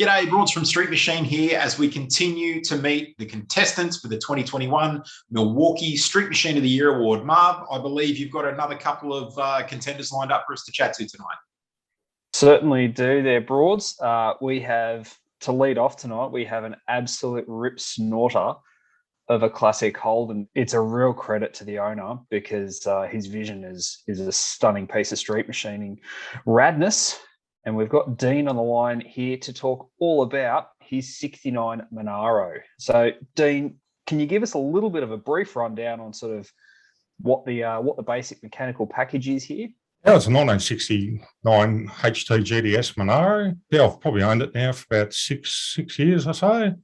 G'day, Broads from Street Machine here as we continue to meet the contestants for the 2021 Milwaukee Street Machine of the Year Award. Marv, I believe you've got another couple of contenders lined up for us to chat to tonight. Certainly do there, Broads. We have, to lead off tonight, we have an absolute rip snorter of a classic Holden. It's a real credit to the owner because his vision is a stunning piece of street machining radness. And we've got Dean on the line here to talk all about his 69 Monaro. So, Dean, can you give us a little bit of a brief rundown on sort of what the basic mechanical package is here? Yeah, it's a 1969 HT GDS Monaro. Yeah, I've probably owned it now for about six years or so.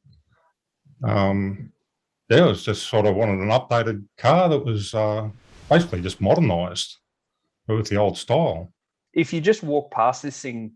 It was just sort of wanted an updated car that was basically just modernised with the old style. If you just walk past this thing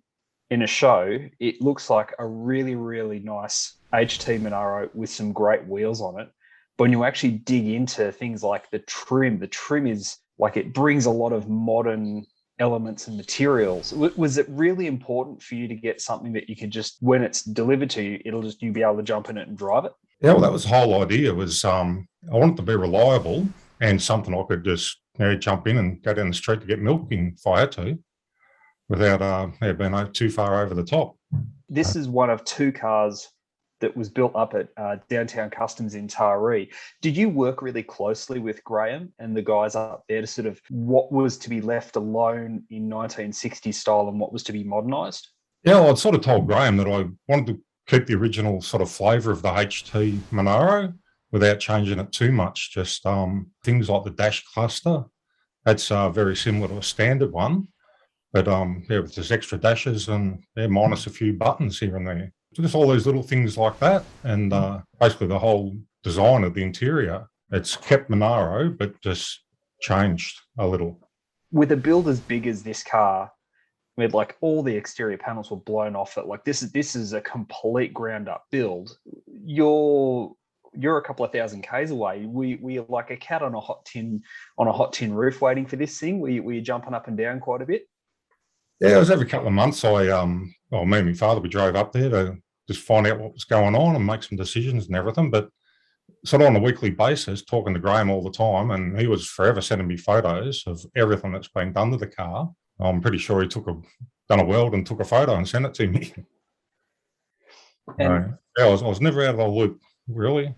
in a show, it looks like a really, really nice HT Monaro with some great wheels on it. But when you actually dig into things like the trim is like it brings a lot of modern elements and materials. Was it really important for you to get something that you could just, when it's delivered to you, you'll be able to jump in it and drive it? Yeah, well, that was the whole idea. Was I wanted to be reliable and something I could just jump in and go down the street to get milk if I had to, without being too far over the top. This is one of two cars that was built up at Downtown Customs in Taree. Did you work really closely with Graham and the guys up there to sort of what was to be left alone in 1960s style and what was to be modernised? Yeah, well, I'd sort of told Graham that I wanted to keep the original sort of flavour of the HT Monaro without changing it too much. Just things like the dash cluster. That's very similar to a standard one. But with just extra dashes and minus a few buttons here and there. So just all those little things like that. And basically the whole design of the interior, it's kept Monaro, but just changed a little. With a build as big as this car, with like all the exterior panels were blown off it, like this is a complete ground up build. You're a couple of thousand Ks away. We like a cat on a hot tin roof waiting for this thing. Were you jumping up and down quite a bit? Yeah, it was every couple of months. Me and my father, we drove up there to just find out what was going on and make some decisions and everything. But sort of on a weekly basis, talking to Graham all the time, and he was forever sending me photos of everything that's been done to the car. I'm pretty sure he done a weld and took a photo and sent it to me. And I was never out of the loop, really.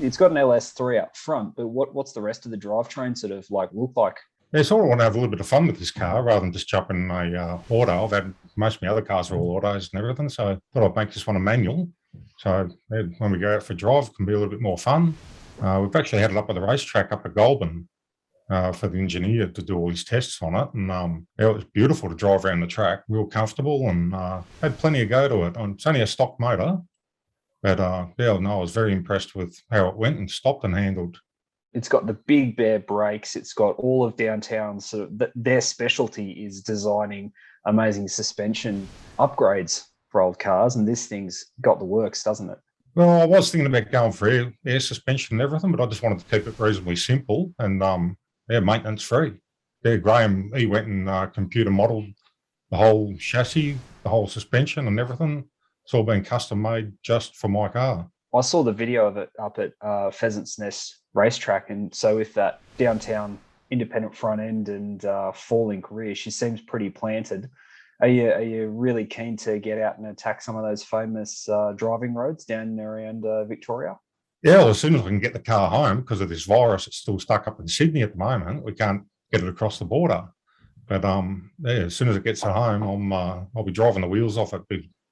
It's got an LS3 up front, but what's the rest of the drivetrain sort of like look like? Yeah, so I want to have a little bit of fun with this car rather than just jumping in a auto. I've had most of my other cars are all autos and everything, so I thought I'd make this one a manual. So when we go out for a drive, it can be a little bit more fun. We've actually had it up at the racetrack up at Goulburn for the engineer to do all his tests on it. And it was beautiful to drive around the track, real comfortable, and had plenty of go to it. It's only a stock motor, but I was very impressed with how it went and stopped and handled. It's got the big bare brakes. It's got all of Downtown. So their specialty is designing amazing suspension upgrades for old cars, and this thing's got the works, doesn't it? Well, I was thinking about going for air suspension and everything, but I just wanted to keep it reasonably simple and maintenance free. Yeah, Graham, he went and computer modelled the whole chassis, the whole suspension and everything. It's all been custom made just for my car. I saw the video of it up at Pheasant's Nest racetrack, and so with that downtown independent front end and falling rear, she seems pretty planted. Are you really keen to get out and attack some of those famous driving roads down around Victoria? Yeah, well, as soon as we can get the car home, because of this virus, it's still stuck up in Sydney at the moment. We can't get it across the border. But as soon as it gets home, I'll be driving the wheels off it.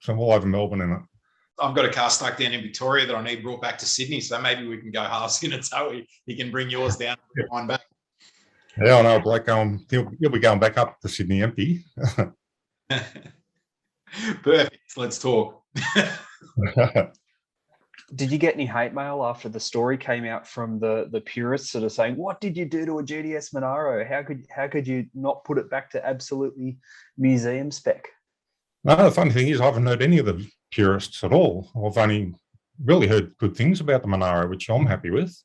So all over Melbourne in it. I've got a car stuck down in Victoria that I need brought back to Sydney, so maybe we can go halves in it so he can bring yours down and mine back. Yeah, I know, Blake. He'll be going back up to Sydney empty. Perfect. Let's talk. Did you get any hate mail after the story came out from the purists sort of saying, what did you do to a GDS Monaro? How could you not put it back to absolutely museum spec? No, the funny thing is I haven't heard any of the purists at all. I've only really heard good things about the Monaro, which I'm happy with.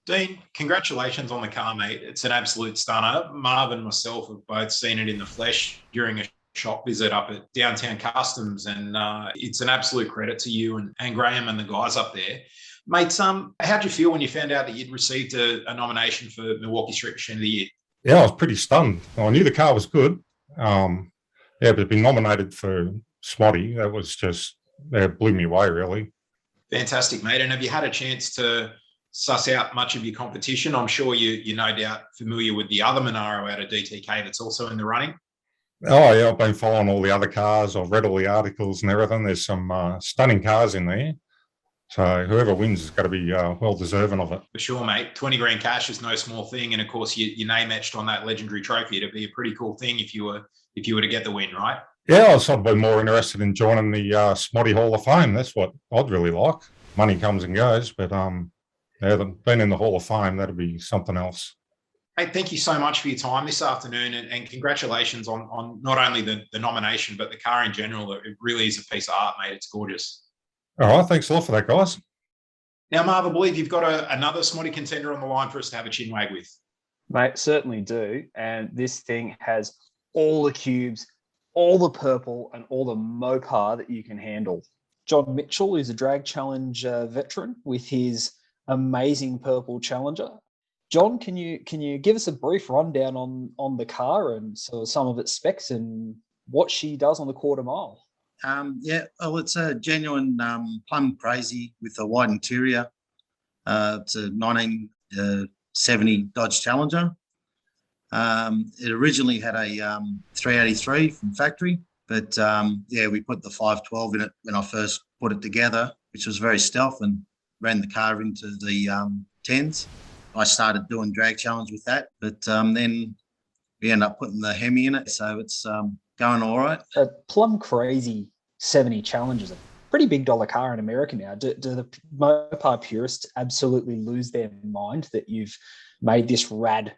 Dean, congratulations on the car, mate. It's an absolute stunner. Marv and myself have both seen it in the flesh during a shop visit up at Downtown Customs, and it's an absolute credit to you and Graham and the guys up there. Mate, how'd you feel when you found out that you'd received a nomination for Milwaukee Street Machine of the Year? Yeah, I was pretty stunned. I knew the car was good. But to be nominated for Smoddy, that was just, that blew me away, really. Fantastic, mate. And have you had a chance to suss out much of your competition? I'm sure you're no doubt familiar with the other Monaro out of DTK that's also in the running. Oh, yeah, I've been following all the other cars. I've read all the articles and everything. There's some stunning cars in there. So whoever wins is going to be well deserving of it. For sure, mate. 20 grand cash is no small thing. And of course, your name etched on that legendary trophy. It'd be a pretty cool thing if you were to get the win, right? Yeah, I'd sort of be more interested in joining the Smoddy Hall of Fame. That's what I'd really like. Money comes and goes, but being in the Hall of Fame, that'd be something else. Hey, thank you so much for your time this afternoon, and congratulations on not only the nomination, but the car in general. It really is a piece of art, mate. It's gorgeous. All right, thanks a lot for that, guys. Now, Marv, I believe you've got another Smoddy contender on the line for us to have a chin wag with. Mate, certainly do. And this thing has all the cubes, all the purple, and all the Mopar that you can handle. John Mitchell is a drag challenge veteran with his amazing purple Challenger. John, can you give us a brief rundown on the car and so some of its specs and what she does on the quarter mile? It's a genuine plum crazy with a white interior. It's a 1970 Dodge Challenger. It originally had a 383 from factory, but we put the 512 in it when I first put it together, which was very stealth, and ran the car into the 10s. I started doing drag challenge with that, but then we ended up putting the Hemi in it, so it's going all right. A plum crazy 70 Challenger's a pretty big dollar car in America now. Do the Mopar purists absolutely lose their mind that you've made this rad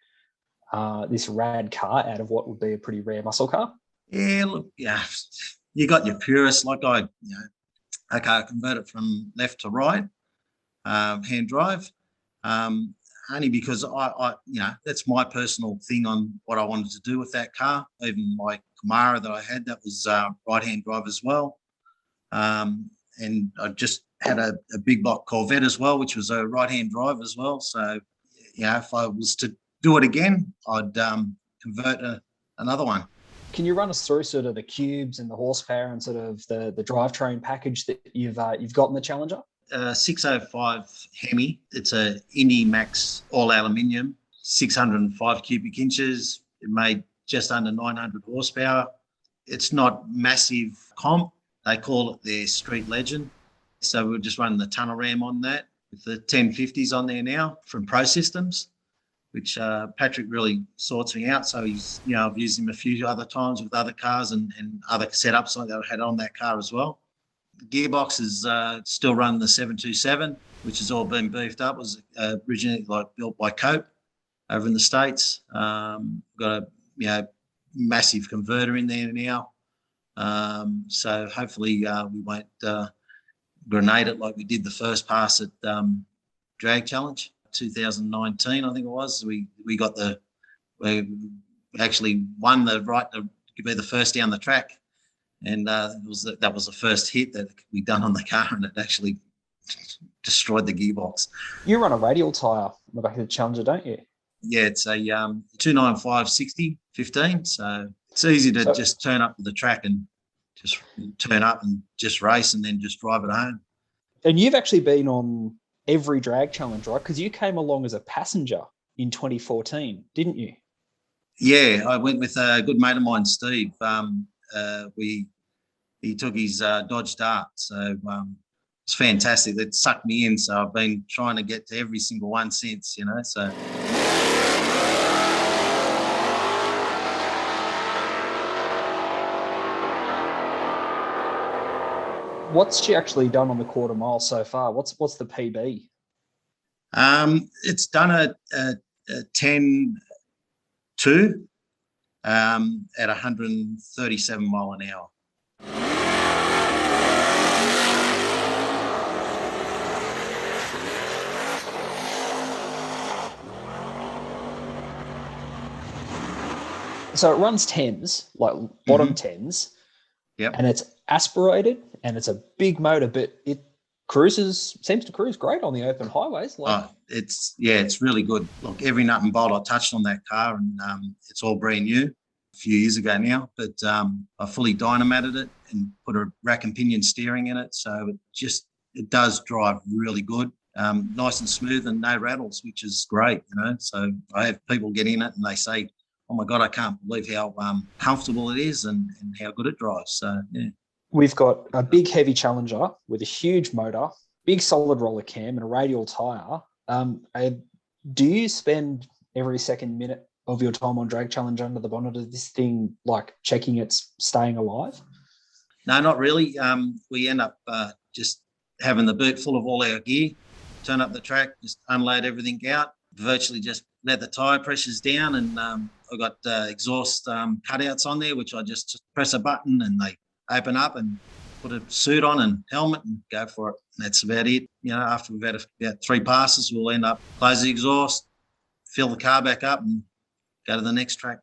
car out of what would be a pretty rare muscle car? Yeah, look, you got your purists. Like I convert it from left to right, hand drive. Only because I that's my personal thing on what I wanted to do with that car. Even my Camaro that I had, that was right-hand drive as well. And I just had a big block Corvette as well, which was a right-hand drive as well. So, if I was to do it again, I'd convert another one. Can you run us through sort of the cubes and the horsepower and sort of the drivetrain package that you've got in the Challenger? 605 Hemi. It's a Indy Max all aluminium, 605 cubic inches. It made just under 900 horsepower. It's not massive comp. They call it their street legend. So we're just running the tunnel ram on that with the 1050s on there now from Pro Systems, which Patrick really sorts me out. So he's, I've used him a few other times with other cars and other setups like that I had on that car as well. The gearbox is still running the 727, which has all been beefed up. It was originally built by Cope over in the States. Got a massive converter in there now. So hopefully we won't grenade it like we did the first pass at Drag Challenge 2019, I think it was. We actually won the right to be the first down the track. And that was the first hit that we done on the car, and it actually destroyed the gearbox. You run a radial tyre on the back of the Challenger, don't you? Yeah, it's a 295/60/15, so it's easy to just turn up to the track and just turn up and just race and then just drive it home. And you've actually been on every drag challenge, right? Because you came along as a passenger in 2014, didn't you? Yeah, I went with a good mate of mine, Steve. He took his Dodge Dart, so it's fantastic. That sucked me in, so I've been trying to get to every single one since, so. What's she actually done on the quarter mile so far? What's the PB? It's done a 10.2 at 137 mile an hour. So it runs 10s, like bottom 10s. Yep. And it's aspirated and it's a big motor, but it seems to cruise great on the open highways. It's really good. Look, every nut and bolt I touched on that car, and it's all brand new. A few years ago now, but I fully dynamated it and put a rack and pinion steering in it, so it does drive really good, nice and smooth and no rattles, which is great. So I have people get in it and they say, "Oh my God, I can't believe how comfortable it is and how good it drives." So yeah. We've got a big heavy Challenger with a huge motor, big solid roller cam and a radial tyre. Do you spend every second minute of your time on Drag Challenge under the bonnet of this thing, like checking it's staying alive? No, not really. We end up just having the boot full of all our gear, turn up the track, just unload everything out, virtually just let the tyre pressures down, and I've got exhaust cutouts on there, which I just press a button and they open up, and put a suit on and helmet and go for it. And that's about it. After we've had about 3 passes, we'll end up close the exhaust, fill the car back up and go to the next track.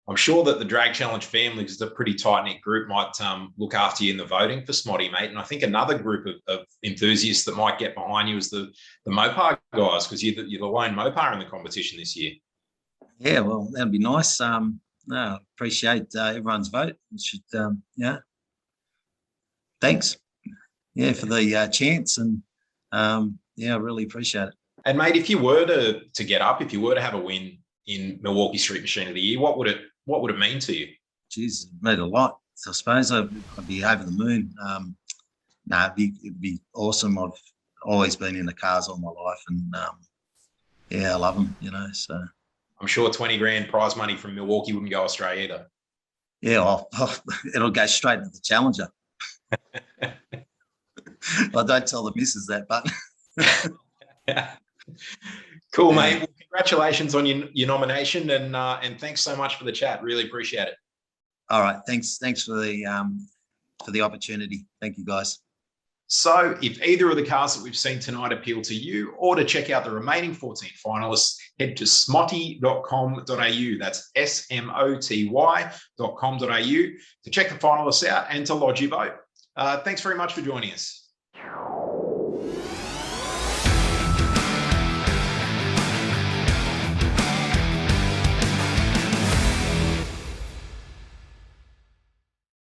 I'm sure that the Drag Challenge family, because it's a pretty tight-knit group, might look after you in the voting for Smotty, mate. And I think another group of enthusiasts that might get behind you is the Mopar guys, because you're the lone Mopar in the competition this year. Yeah, well, that'd be nice. Appreciate everyone's vote. It should, thanks. Yeah, for the chance, and I really appreciate it. And mate, if you were to get up, if you were to have a win in Milwaukee Street Machine of the Year, what would it mean to you? Jeez, it meant a lot. So I suppose I'd be over the moon. It'd be awesome. I've always been in the cars all my life, and I love them. So I'm sure 20 grand prize money from Milwaukee wouldn't go astray either. Yeah, it'll go straight to the Challenger. I don't tell the missus that, but cool, mate. Well, congratulations on your nomination, and thanks so much for the chat. Really appreciate it. All right, thanks for the opportunity. Thank you, guys. So if either of the cars that we've seen tonight appeal to you, or to check out the remaining 14 finalists, head to smotty.com.au. That's SMOTY.com.au to check the finalists out and to lodge your vote. Thanks very much for joining us.